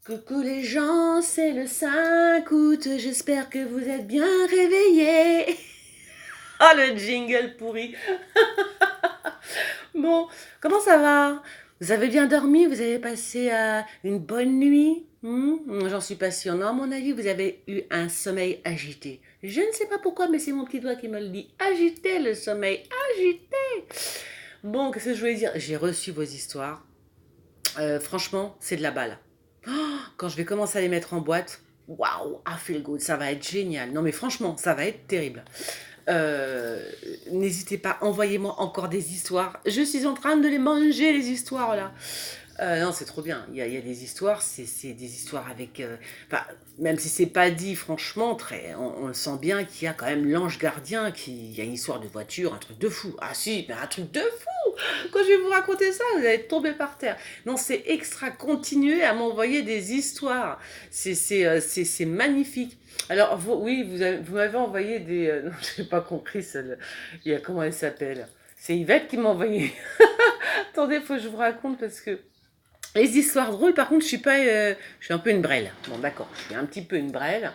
Coucou les gens, c'est le 5 août, j'espère que vous êtes bien réveillés. Ah, le jingle pourri. Bon, comment ça va? Vous avez bien dormi? Vous avez passé une bonne nuit? J'en suis pas sûre. Non, à mon avis, vous avez eu un sommeil agité. Je ne sais pas pourquoi, mais c'est mon petit doigt qui me le dit. Agité, le sommeil, agité. Bon, qu'est-ce que je voulais dire? J'ai reçu vos histoires. Franchement, c'est de la balle. Quand je vais commencer à les mettre en boîte, waouh, I feel good, ça va être génial. Non mais franchement, ça va être terrible. Euh, N'hésitez pas, envoyez-moi encore des histoires. Je suis en train de les manger, les histoires là. Non, c'est trop bien. Il y a des histoires, c'est des histoires avec. Enfin, même si c'est pas dit, franchement, on le sent bien qu'il y a quand même l'ange gardien, il y a une histoire de voiture, un truc de fou. Ah si, mais un truc de fou. Quand je vais vous raconter ça, vous allez tomber par terre. Non, c'est extra. Continuez à m'envoyer des histoires. C'est magnifique. Alors, oui, vous m'avez envoyé des. Non, je n'ai pas compris celle. Il y a comment elle s'appelle? C'est Yvette qui m'a envoyé. Attendez, faut que je vous raconte parce que les histoires drôles, par contre, je suis un peu une brêle. Bon, d'accord, je suis un petit peu une brêle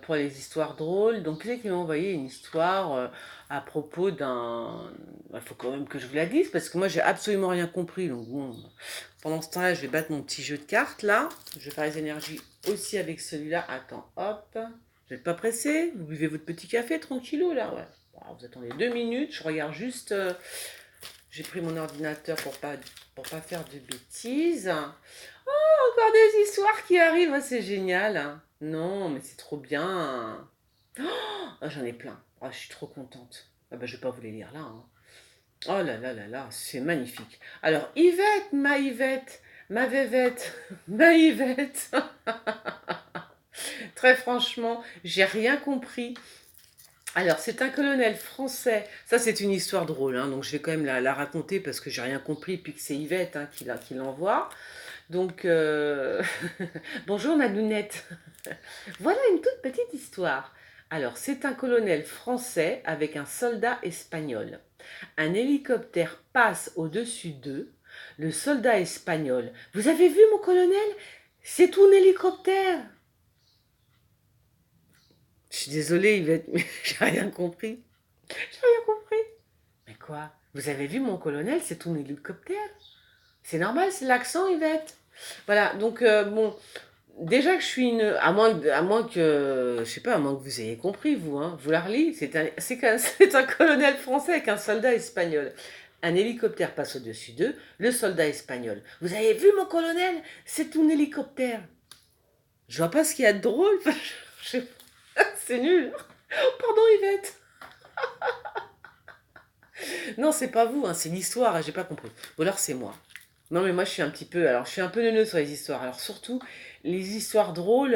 pour les histoires drôles. Donc, qui c'est qui m'a envoyé une histoire à propos d'un. Il faut quand même que je vous la dise parce que moi, j'ai absolument rien compris. Donc, bon, pendant ce temps-là, je vais battre mon petit jeu de cartes là. Je vais faire les énergies aussi avec celui-là. Attends, hop. Vous n'êtes pas pressé? Vous buvez votre petit café tranquillou là, ouais. Bon, vous attendez 2 minutes. Je regarde juste. J'ai pris mon ordinateur pour pas faire de bêtises. Encore des histoires qui arrivent, ah, c'est génial. Non, mais c'est trop bien. Ah, j'en ai plein. Ah, je suis trop contente. Ah bah, je vais pas vous les lire là, hein. Oh là là là là, c'est magnifique. Alors, Yvette, ma Vévette, ma Yvette. Très franchement, j'ai rien compris. Alors, c'est un colonel français. Ça, c'est une histoire drôle, hein, donc je vais quand même la raconter parce que j'ai rien compris, puis que c'est Yvette hein, qui l'envoie. Donc, bonjour ma lounette. Voilà une toute petite histoire. Alors, c'est un colonel français avec un soldat espagnol. Un hélicoptère passe au-dessus d'eux. Le soldat espagnol. Vous avez vu mon colonel? C'est tout un hélicoptère. Je suis désolée, Yvette, mais j'ai rien compris. J'ai rien compris. Mais quoi? Vous avez vu mon colonel? C'est tout un hélicoptère. C'est normal, c'est l'accent, Yvette. Voilà, donc bon, déjà que je suis une. À moins que. Je sais pas, à moins que vous ayez compris, vous, hein. Je vous la relis. C'est un colonel français avec un soldat espagnol. Un hélicoptère passe au-dessus d'eux, le soldat espagnol. Vous avez vu mon colonel? C'est tout un hélicoptère. Je vois pas ce qu'il y a de drôle. Je- C'est nul. Pardon, Yvette. Non, c'est pas vous, hein, c'est l'histoire, hein, j'ai pas compris. Ou alors c'est moi. Non, mais moi je suis un petit peu. Alors, je suis un peu neuneu sur les histoires. Alors, surtout, les histoires drôles,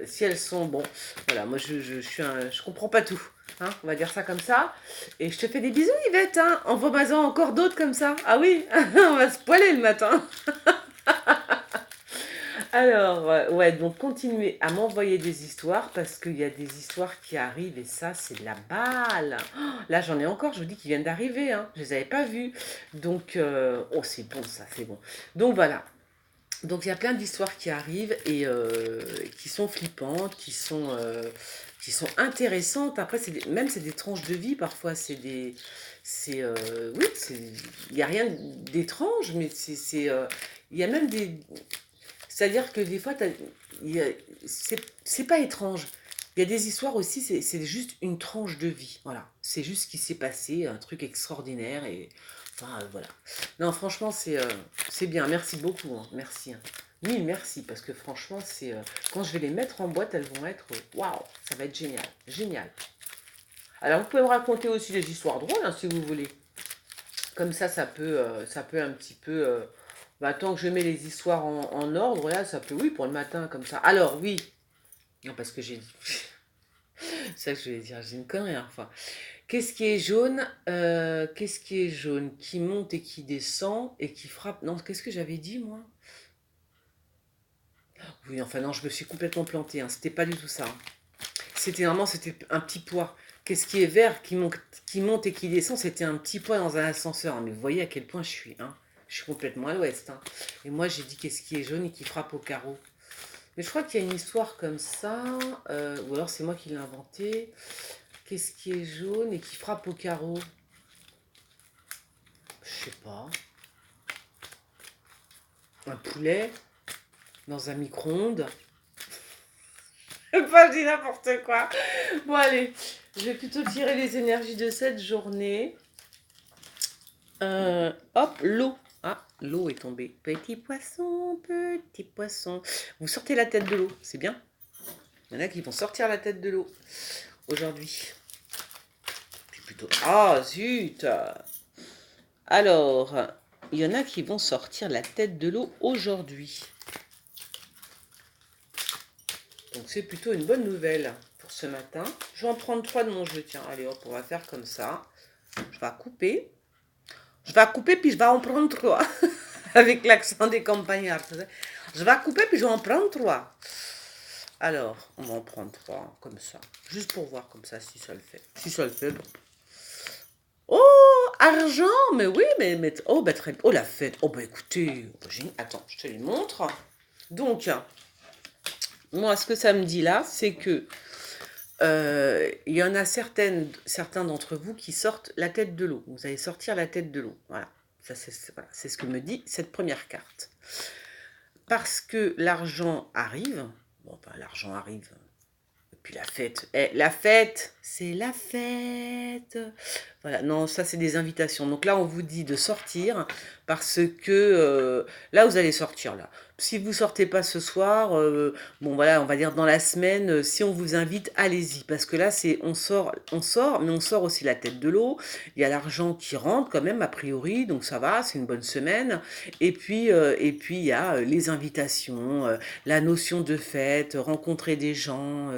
si elles sont. Bon, voilà, moi je comprends pas tout. Hein, on va dire ça comme ça. Et je te fais des bisous, Yvette. Hein. Envoie-moi encore d'autres comme ça. Ah oui, on va se poiler le matin. Alors, ouais, donc continuez à m'envoyer des histoires parce qu'il y a des histoires qui arrivent et ça, c'est de la balle. Oh, là, j'en ai encore, je vous dis, qui viennent d'arriver. Hein. Je les avais pas vus. Donc, oh, c'est bon, ça, c'est bon. Donc, voilà. Donc il y a plein d'histoires qui arrivent et qui sont flippantes, qui sont intéressantes. Après, même c'est des tranches de vie parfois. Oui, il n'y a rien d'étrange, mais il y a même des, c'est-à-dire que des fois, il y a- c'est pas étrange. Il y a des histoires aussi, c'est juste une tranche de vie. Voilà. C'est juste ce qui s'est passé, un truc extraordinaire. Et enfin, voilà. Non, franchement, c'est bien. Merci beaucoup, hein. Merci, hein. Mille merci, parce que franchement, quand je vais les mettre en boîte, elles vont être. Waouh, ça va être génial. Génial. Alors, vous pouvez me raconter aussi des histoires drôles, hein, si vous voulez. Comme ça peut un petit peu. Bah, tant que je mets les histoires en ordre, là, ça peut, oui, pour le matin, comme ça. Alors, oui, non, parce que j'ai. C'est ça que je voulais dire, j'ai une connerie, hein, enfin. Qu'est-ce qui est jaune? Qu'est-ce qui est jaune? Qui monte et qui descend et qui frappe. Non, qu'est-ce que j'avais dit, moi? Oui, enfin, non, je me suis complètement plantée, hein, c'était pas du tout ça, hein. C'était un petit pois. Qu'est-ce qui est vert, qui monte et qui descend? C'était un petit pois dans un ascenseur, hein. Mais vous voyez à quel point je suis, hein. Je suis complètement à l'ouest, hein. Et moi, j'ai dit qu'est-ce qui est jaune et qui frappe au carreau. Mais je crois qu'il y a une histoire comme ça, ou alors c'est moi qui l'ai inventé. Qu'est-ce qui est jaune et qui frappe au carreau? Je sais pas. Un poulet dans un micro-ondes. Je sais pas, je dis n'importe quoi. Bon, allez, je vais plutôt tirer les énergies de cette journée. Hop, l'eau. Ah, l'eau est tombée. Petit poisson, petit poisson. Vous sortez la tête de l'eau, c'est bien. Il y en a qui vont sortir la tête de l'eau aujourd'hui. Puis plutôt... Ah, zut! Alors, il y en a qui vont sortir la tête de l'eau aujourd'hui. Donc c'est plutôt une bonne nouvelle pour ce matin. Je vais en prendre 3 de mon jeu. Tiens, allez hop, on va faire comme ça. Je vais couper. Je vais couper puis je vais en prendre 3. Avec l'accent des campagnards. Je vais couper puis je vais en prendre 3. Alors, on va en prendre 3 comme ça. Juste pour voir comme ça si ça le fait. Si ça le fait, bon. Oh, argent, mais oui, mais oh, bah très, oh la fête. Oh bah écoutez, attends, je te les montre. Donc, moi, ce que ça me dit là, c'est que il y en a certains d'entre vous qui sortent la tête de l'eau. Vous allez sortir la tête de l'eau. Voilà. Ça, voilà. C'est ce que me dit cette première carte. Parce que l'argent arrive. Bon, bah, l'argent arrive. Et puis la fête. La fête, c'est la fête. Voilà. Non, ça, c'est des invitations. Donc là, on vous dit de sortir parce que là, vous allez sortir là. Si vous sortez pas ce soir, bon voilà, on va dire dans la semaine, si on vous invite, allez-y. Parce que là, on sort, mais on sort aussi la tête de l'eau. Il y a l'argent qui rentre quand même, a priori, donc ça va, c'est une bonne semaine. Et puis il y a les invitations, la notion de fête, rencontrer des gens,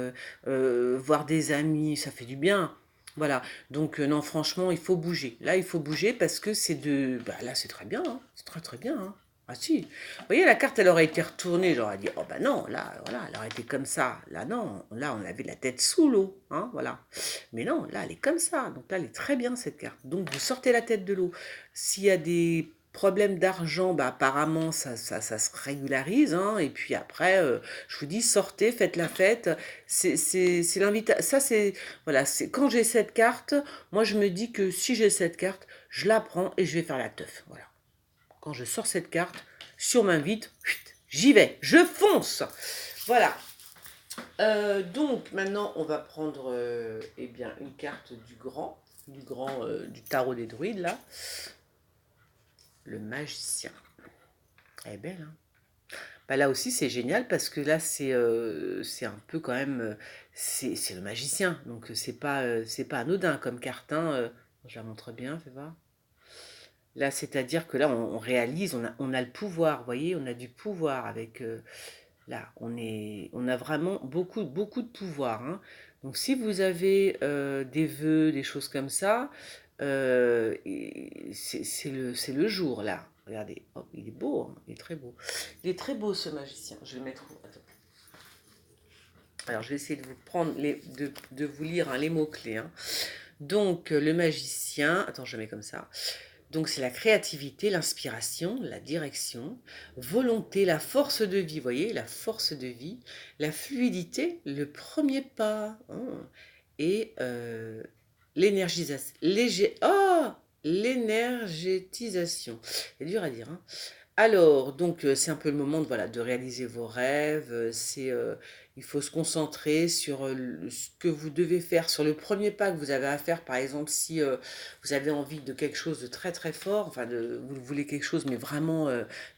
voir des amis, ça fait du bien. Voilà, donc non, franchement, il faut bouger. Là, il faut bouger parce que c'est de... Bah, là, c'est très bien, hein. C'est très très bien, hein. Ah si, vous voyez, la carte, elle aurait été retournée, j'aurais dit, oh bah non, là, voilà, elle aurait été comme ça. Là, non, là, on avait la tête sous l'eau, hein, voilà. Mais non, là, elle est comme ça. Donc là, elle est très bien, cette carte. Donc, vous sortez la tête de l'eau. S'il y a des problèmes d'argent, bah apparemment, ça se régularise, hein. Et puis après, je vous dis, sortez, faites la fête. C'est l'invitation. Ça, c'est... Voilà, c'est quand j'ai cette carte, moi, je me dis que si j'ai cette carte, je la prends et je vais faire la teuf, voilà. Quand je sors cette carte, si on m'invite, j'y vais, je fonce. Voilà. Donc maintenant, on va prendre eh bien, une carte du tarot des druides, là. Le magicien. Elle est belle, hein. Bah, là aussi, c'est génial parce que là, c'est un peu quand même... c'est le magicien, donc c'est pas anodin comme carte, hein. Je la montre bien, fais voir. Là, c'est-à-dire que là, on réalise, on a le pouvoir, vous voyez, on a du pouvoir avec... là, on a vraiment beaucoup, beaucoup de pouvoir, hein. Donc, si vous avez des vœux, des choses comme ça, c'est le jour, là. Regardez, hop, il est beau, hein, il est très beau. Il est très beau, ce magicien. Je vais le mettre où? Attends. Alors, je vais essayer de vous prendre de vous lire, hein, les mots-clés, hein. Donc, le magicien... Attends, je mets comme ça. Donc, c'est la créativité, l'inspiration, la direction, volonté, la force de vie, vous voyez, la force de vie, la fluidité, le premier pas, hein, et l'énergisation. L'énergétisation. C'est dur à dire, hein. Alors, donc, c'est un peu le moment de, voilà, de réaliser vos rêves. Il faut se concentrer sur ce que vous devez faire, sur le premier pas que vous avez à faire. Par exemple, si vous avez envie de quelque chose de très très fort, enfin, vous voulez quelque chose, mais vraiment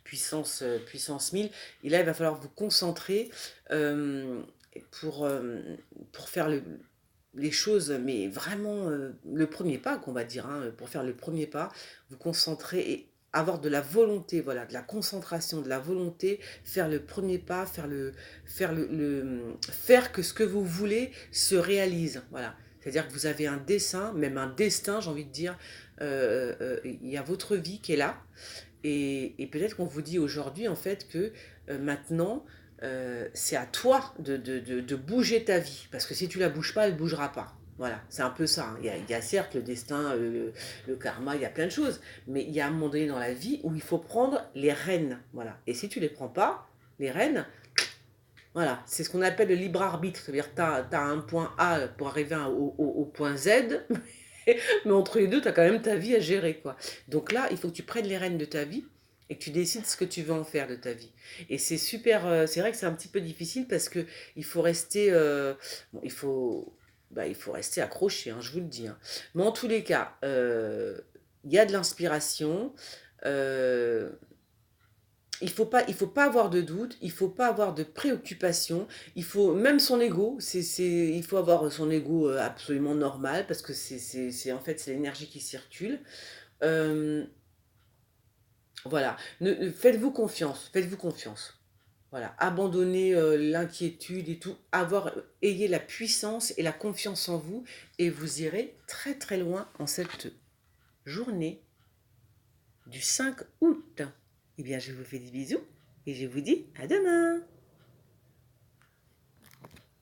puissance 1000. Et là, il va falloir vous concentrer pour faire les choses, mais vraiment le premier pas, qu'on va dire, hein, pour faire le premier pas, vous concentrer et avoir de la volonté, voilà, de la concentration, de la volonté, faire le premier pas, faire que ce que vous voulez se réalise, voilà. C'est-à-dire que vous avez un dessein, même un destin, j'ai envie de dire, il y a votre vie qui est là, et peut-être qu'on vous dit aujourd'hui, en fait, que maintenant, c'est à toi de bouger ta vie, parce que si tu la bouges pas, elle bougera pas. Voilà, c'est un peu ça, hein. Il y a certes le destin, le karma, il y a plein de choses, mais il y a un moment donné dans la vie où il faut prendre les rênes, voilà. Et si tu les prends pas, les rênes, voilà, c'est ce qu'on appelle le libre arbitre. C'est-à-dire que tu as un point A pour arriver au point Z, mais entre les deux, tu as quand même ta vie à gérer, quoi. Donc là, il faut que tu prennes les rênes de ta vie et que tu décides ce que tu veux en faire de ta vie. Et c'est super, c'est vrai que c'est un petit peu difficile parce que il faut rester, bon, il faut rester accroché, hein, je vous le dis, hein. Mais en tous les cas, il y a de l'inspiration. euh, il faut pas avoir de doute, il faut pas avoir de préoccupation, il faut même son ego, il faut avoir son ego absolument normal parce que en fait c'est l'énergie qui circule. Euh, voilà, faites-vous confiance, faites-vous confiance. Voilà, abandonnez l'inquiétude et tout, ayez la puissance et la confiance en vous et vous irez très très loin en cette journée du 5 août. Eh bien, je vous fais des bisous et je vous dis à demain.